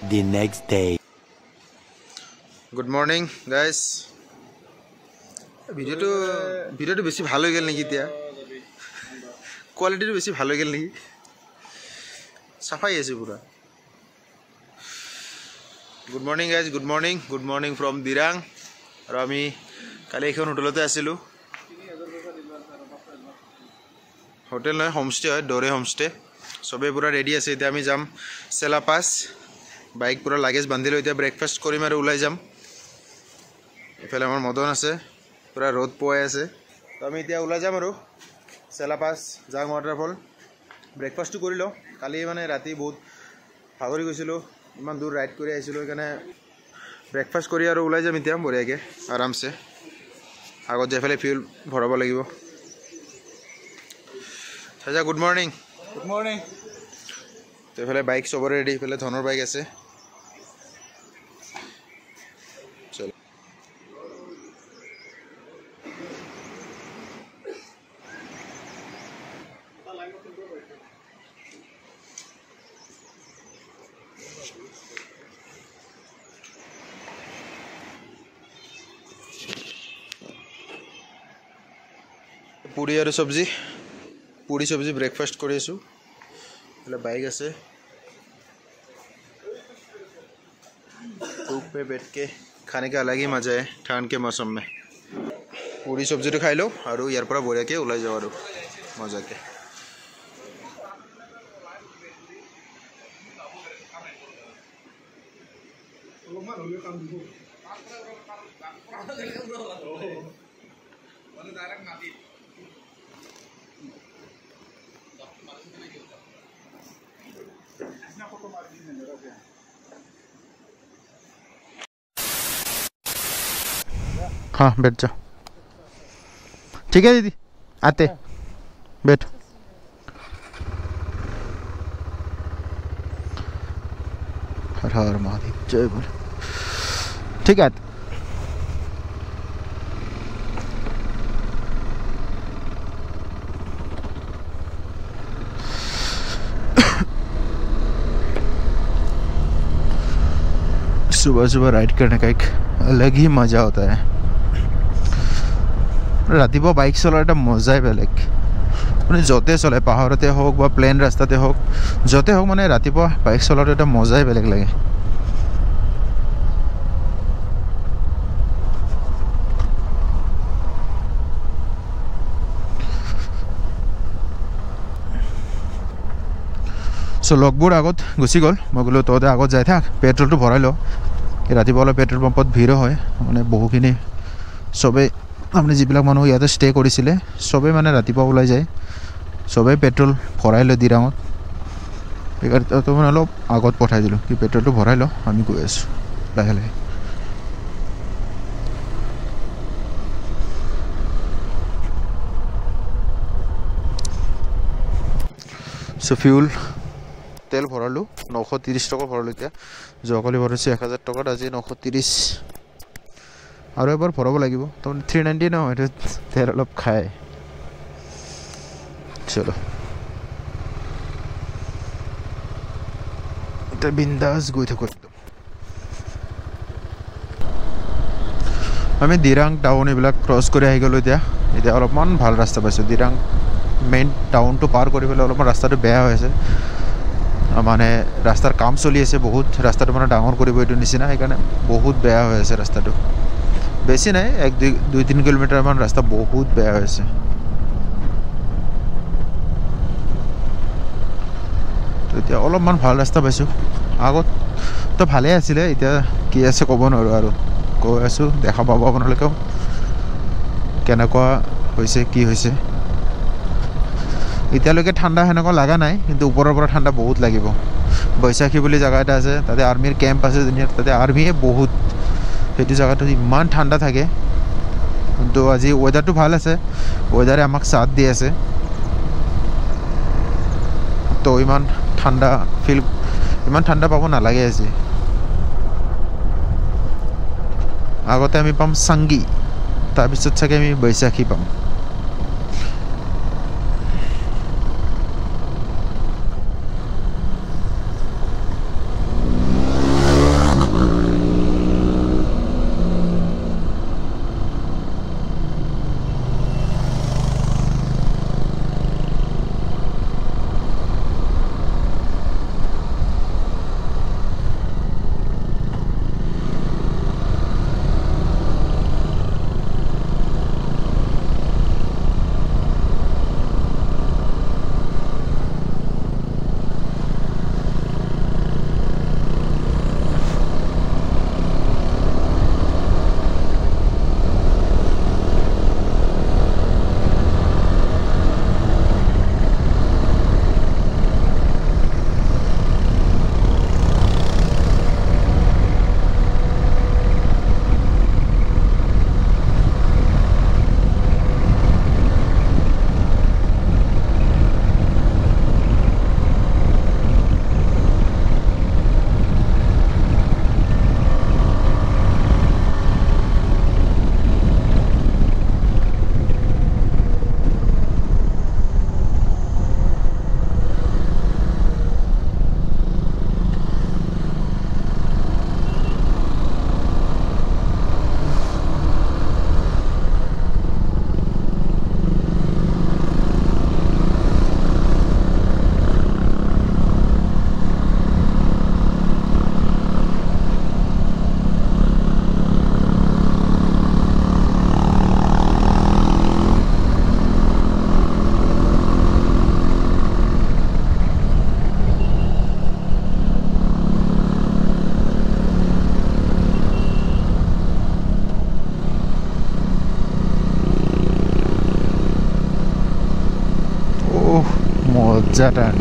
the next day. Good morning, guys. ভিডিওটো বেছি ভাল হৈ গেল নেকি এতিয়া কোৱালিটিটো বেছি ভাল হৈ গেল নেকি সাফাই আছে পুরা good morning guys good morning from Dirang আর আমি কালি এখন হোটেলতে আছিলো হোটেল নয় হোমস্টে হয় ডোরে হোমস্টে সবে পুরা রেডি আছে এতিয়া আমি যাম সেলাপাস বাইক পুরা লাগেজ বান্ধি লৈ এতিয়া ব্রেকফাস্ট কৰিম আৰু ওলাই যাম এফালে আমাৰ মদন আছে পুৰা ৰোদ পোৱাই আছে তো আমি এতিয়া ওলাই যাম আৰু সেলাপাস জাং ওয়াটাৰফল ব্ৰেকফাস্টটো কৰি লওঁ কালি মানে ৰাতি বহুত ভাগৰি গৈছিলোঁ ইমান দূৰ ৰাইড কৰি আহিছিলোঁ সেইকাৰণে ব্ৰেকফাস্ট কৰি আৰু ওলাই যাম এতিয়া বঢ়িয়াকৈ আৰামছে আগত যাই ফেলে ফিউল ভৰাব লাগিব চাচা গুড মৰ্নিং তো এইফালে বাইক চবৰে ৰেডি এইফালে ধনৰ বাইক আছে চলো पूरी और सब्जी पूरी सब्जी ब्रेकफास्ट कर बाइक आसे धूप पे बैठ के खाने का अलग ही मजा है ठंड के मौसम में पूरी सब्जी तो खाई लो और यार पर बढ़िया के ओलाई जाओ मजा के हाँ बैठ जाओ ठीक है दीदी आते बैठ हर हर महादेव जय बोले ठीक है सुबह सुबह राइड करने का एक अलग ही मजा होता है रातिपुवा बाइक चलार मजाई बेलेग मैं जते चले पहाड़ते हक बा प्लेन रास्ताते हक जते हक मैं रातिपुवा बाइक चलार मजाई बेलेग लगे सो लगबोर आगत गुसि गल मैं गलो तहते आगत जाए थाक पेट्रोल तो भराई लो रातिपुवा अलप पेट्रोल पाम्पत भिड़ो है मैं बहुखिनि सबे अपनी जिबिलाक मानुह इयाते स्टे करिसिले सबे माने रातिपुवा ओलाई जाए सबे पेट्रोल भराई लो दिरांगत एकारे तो मैं अलप आगत पठाई दिलो कि पेट्रोल तो भराई लो आमी गई आसो लाहे लाहे सो फ्यूल तेल भरालो 930 टका भरालो इतना जोकाली भराइছোঁ 1000 टकात आज 930 और एबार भराब लगे तो 390 ना तेल अलग खाए चलो बिंदास गई थको एकदम आमी दिरां टाउन ये क्रस कर गलो इतना अलपमान भल रास्ता पाइছোঁ दिरां मेन टाउन तो पार कर अलपमान रास्ता बेया माने रास्तार काम चलि आछे बहुत रास्ता माने डांगर करिब एटु निसिना हेकाने बहुत बेया होय आछे रास्ताटो बेसि नाइ 1-2-3 किलोमीटर मान रास्ता बहुत बेया होय आछे तो इतना अलपमान भल रास्ता पाइছোঁ आगत तो भाले आছিলে इतना कि आछे कब नरो आरो কৈ आछो देखा पाब आपनालोकेও केनेকুৱা হৈছে কি হৈছে इतना ठंडा हेनेक लगा ना कि ऊपर ठंडा बहुत लगे बैशाखी जगह एट आछे ताते आर्मिर कैम्प आछे ताते आर्मिये बहुत সেইটো जगह इमान ठंडा थाके तो आज वेदार तो भल आछे वेदारे आमाक साथ दी आछे तो इमान ठंडा फिल इमान ठंडा पाब नालागे आज आगते आमी पाम सांगी तार पिছত चागे आमी बैशाखी पाम মজা টান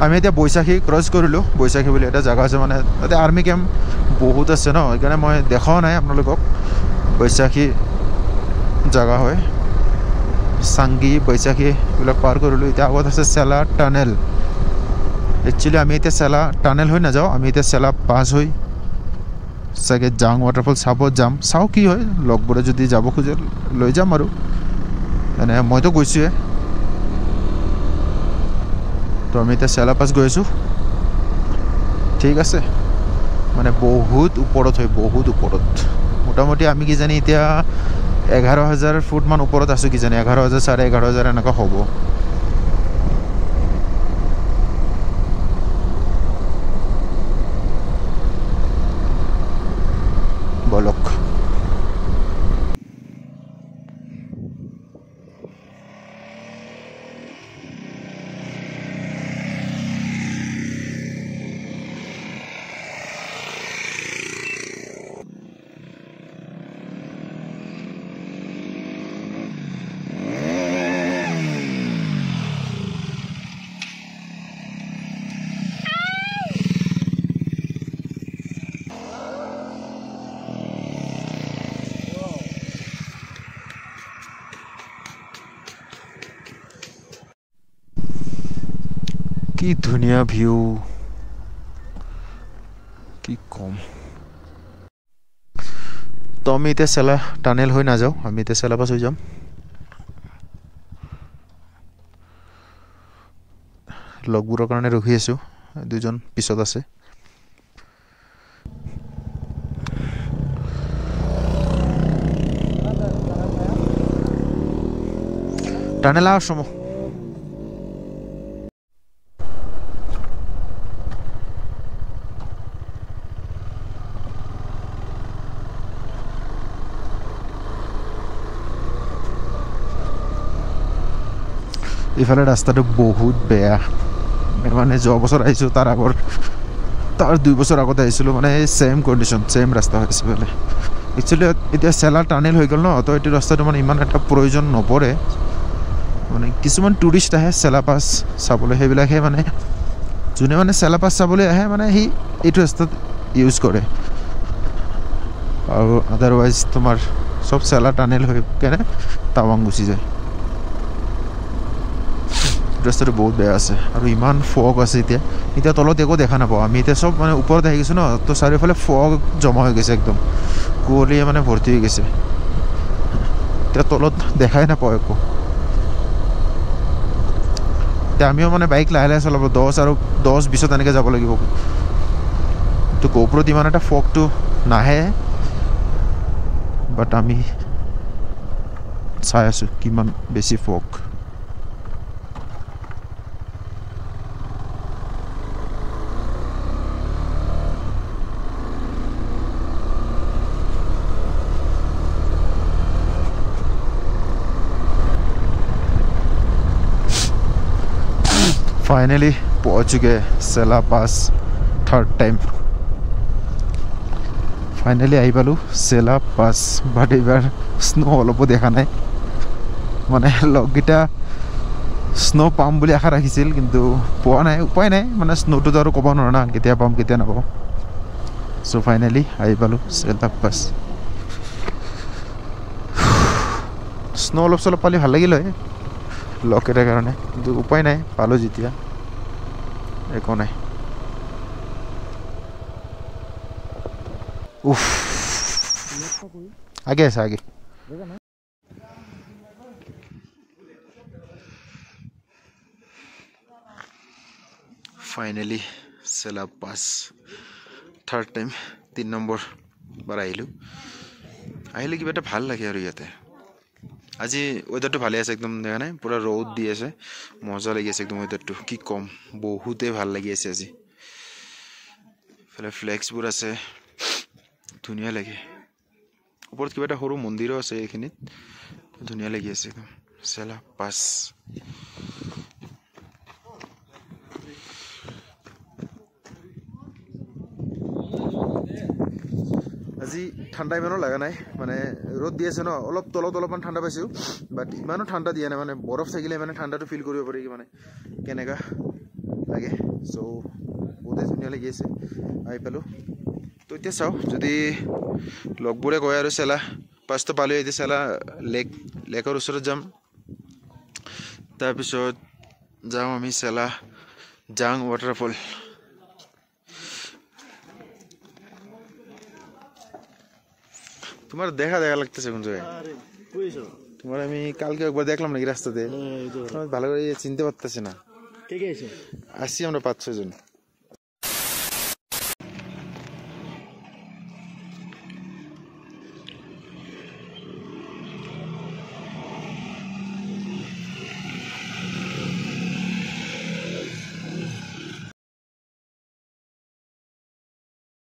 আমি এতিয়া বৈশাখী ক্ৰছ কৰিলোঁ বৈশাখী বুলি এটা জেগা আছে মানে তাতে আৰ্মি কেম্প বহুত আছে ন সেইকাৰণে মই দেখাও নাই আপোনালোকক বৈশাখী জেগা হয় চাংগি বৈশাখী এইবিলাক পাৰ কৰিলোঁ এতিয়া আগত আছে চেলা টানেল একচুৱেলি আমি এতিয়া চেলা টানেল হৈ নাযাওঁ আমি এতিয়া চেলা পাছ হৈ চাগে জাং ৱাটাৰফল চাব যাম চাওঁ কি হয় লগবোৰে যদি যাব খোজে লৈ যাম আৰু মানে মইতো গৈছোঁৱে তো আমি এতিয়া চেলা পাছ গৈ আছোঁ ঠিক আছে মানে বহুত ওপৰত হয় বহুত ওপৰত মোটামুটি আমি কিজানি এতিয়া 11,000 ফুটমান ওপৰত আছোঁ কিজানি 11,000 11,500 এনেকুৱা হ'ব বলক কি ধুনীয়া ভিউ কি কম তো আমি এতিয়া চেলা টানেল হৈ নাযাওঁ আমি এতিয়া চেলা পাছ হৈ যাম লগবোৰৰ কাৰণে ৰখি আছোঁ দুজন পিছত আছে টানেল আহ সময় ইফালে ৰাস্তাটো বহুত বেয়া মানে যোৱা বছৰ আহিছোঁ তাৰ 2 বছৰ আগতে আহিছিলোঁ মানে সেম কণ্ডিশ্যন সেম ৰাস্তা হৈছে বোলে একচুৱেলি এতিয়া চেলা টানেল হৈ গ'ল ন তো এইটো ৰাস্তাটো মানে ইমান এটা প্ৰয়োজন নপৰে মানে কিছুমান টুৰিষ্ট আহে চেলা পাছ চাবলৈ সেইবিলাকহে মানে যোনে মানে চেলা পাছ চাবলৈ আহে মানে সি এইটো ৰাস্তাত ইউজ কৰে আৰু আদাৰৱাইজ তোমাৰ চব চেলা টানেল হৈ কেনে টাৱাং গুচি যায় ৰাস্তাটো বহুত বেয়া আছে আৰু ইমান ফগ আছে এতিয়া তলত একো দেখা নাপাওঁ আমি এতিয়া চব মানে ওপৰত আহি গৈছোঁ ন তো চাৰিওফালে ফগ জমা হৈ গৈছে একদম কুঁৱলীয়ে মানে ভৰ্তি হৈ গৈছে এতিয়া তলত দেখাই নাপাওঁ একো এতিয়া আমিও মানে বাইক লাহে লাহে চলাব 10-20 এনেকৈ যাব লাগিব তো গোপ্ৰত ইমান এটা ফগটো নাহে বাট আমি চাই আছোঁ কিমান বেছি ফগ फाइनली पहुंच चुके सेला पास थर्ड टाइम फाइनली आई पालू सेला पास बाट एबार स्नो अलपो देखा ना माने लगगिटा स्नो पाम बुली आशा राखिছিল কিন্তু পোৱা নাই উপায় নাই মানে স্নোটো তো আৰু ক'ব নোৱাৰা না কেতিয়া পাম কেতিয়া নাপাম সো ফাইনালি আহি পালো সেলা পাস স্নো অলপ চলপ পালি ভাল লাগিল হয় লকেটাৰ কাৰণে কিন্তু উপায় নাই পালো যেতিয়া একো নাই উফ আগে আছে আগে ফাইনেলি চেলা পাছ থাৰ্ড টাইম 3 নম্বৰ বাৰ আহিলোঁ কিবা এটা ভাল লাগে আৰু ইয়াতে আজি ৱেডাৰটো ভালে আছে একদম দেখা নাই পুৰা ৰ'দ দি আছে মজা লাগি আছে একদম ৱেডাৰটো কি কম বহুতে ভাল লাগি আছে আজি ফেলে ফ্লেক্সবোৰ আছে ধুনীয়া লাগে ওপৰত কিবা এটা সৰু মন্দিৰো আছে এইখিনিত ধুনীয়া লাগি আছে একদম চেলা পাছ আজি ঠাণ্ডা ইমানো লগা নাই মানে ৰ'দ দি আছে ন অলপ অলপমান ঠাণ্ডা পাইছোঁ বাট ইমানো ঠাণ্ডা দিয়া নাই মানে বৰফ থাকিলে মানে ঠাণ্ডাটো ফিল কৰিব পাৰি মানে কেনেকুৱা লাগে চ' বহুতেই ধুনীয়া লাগি আছে আহি পালোঁ তো এতিয়া চাওঁ যদি লগবোৰে কয় আৰু চেলা পাছটো পালোঁ এতিয়া চেলা লেকৰ ওচৰত যাম তাৰপিছত যাওঁ আমি চেলা জাং ৱাটাৰফল তোমার দেখা লাগতেছে কোন জায়গায় তোমার আমি কালকে একবার দেখলাম নাকি রাস্তাতে ভালো করে চিনতে পারতেছি না আসছি আমরা 5-6 জন